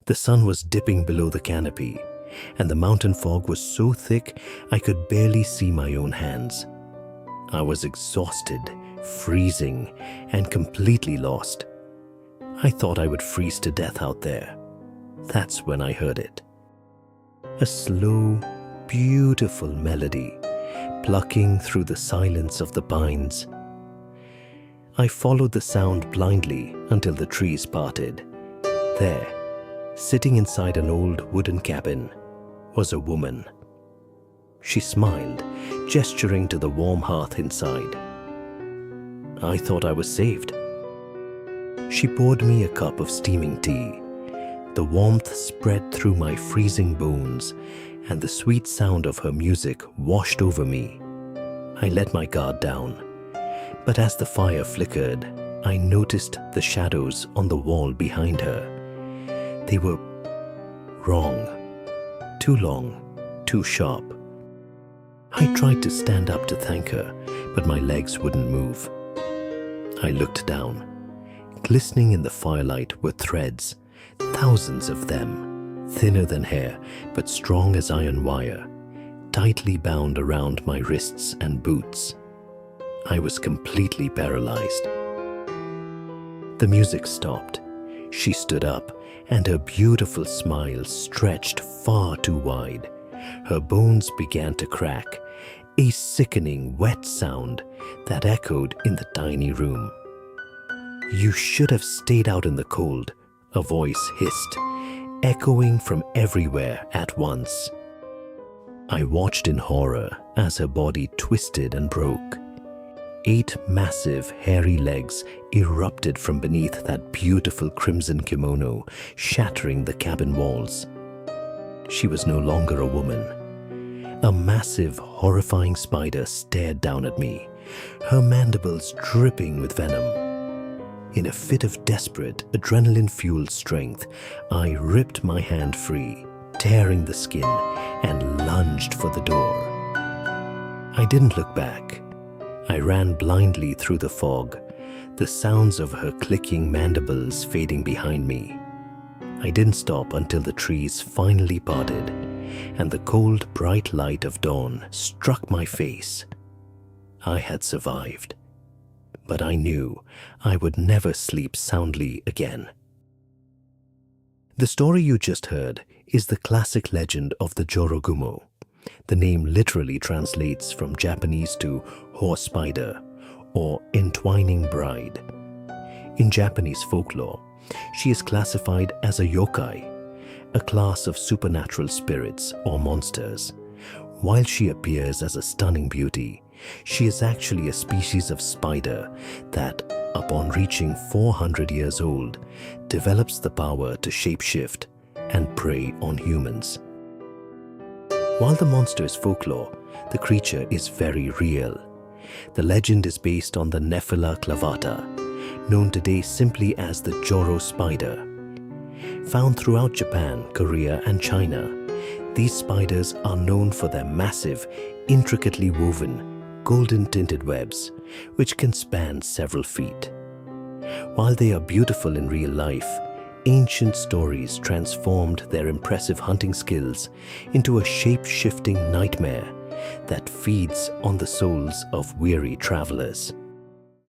The sun was dipping below the canopy, and the mountain fog was so thick I could barely see my own hands. I was exhausted, freezing, and completely lost. I thought I would freeze to death out there. That's when I heard it. A slow, beautiful melody, plucking through the silence of the pines. I followed the sound blindly until the trees parted. There, sitting inside an old wooden cabin, was a woman. She smiled, gesturing to the warm hearth inside. I thought I was saved. She poured me a cup of steaming tea. The warmth spread through my freezing bones, and the sweet sound of her music washed over me. I let my guard down, but as the fire flickered, I noticed the shadows on the wall behind her. They were wrong, too long, too sharp. I tried to stand up to thank her, but my legs wouldn't move. I looked down. Glistening in the firelight were threads, thousands of them, thinner than hair but strong as iron wire, tightly bound around my wrists and boots. I was completely paralyzed. The music stopped. She stood up, and her beautiful smile stretched far too wide. Her bones began to crack, a sickening, wet sound that echoed in the tiny room. "You should have stayed out in the cold," a voice hissed, echoing from everywhere at once. I watched in horror as her body twisted and broke. 8 massive, hairy legs erupted from beneath that beautiful crimson kimono, shattering the cabin walls. She was no longer a woman. A massive, horrifying spider stared down at me, her mandibles dripping with venom. In a fit of desperate, adrenaline-fueled strength, I ripped my hand free, tearing the skin, and lunged for the door. I didn't look back. I ran blindly through the fog, the sounds of her clicking mandibles fading behind me. I didn't stop until the trees finally parted, and the cold, bright light of dawn struck my face. I had survived. But I knew I would never sleep soundly again. The story you just heard is the classic legend of the Jorōgumo. The name literally translates from Japanese to horse spider or entwining bride. In Japanese folklore, she is classified as a yokai, a class of supernatural spirits or monsters. While she appears as a stunning beauty, she is actually a species of spider that, upon reaching 400 years old, develops the power to shapeshift and prey on humans. While the monster is folklore, the creature is very real. The legend is based on the Nephila clavata, known today simply as the Joro Spider. Found throughout Japan, Korea, and China, these spiders are known for their massive, intricately woven, golden-tinted webs, which can span several feet. While they are beautiful in real life, ancient stories transformed their impressive hunting skills into a shape-shifting nightmare that feeds on the souls of weary travelers.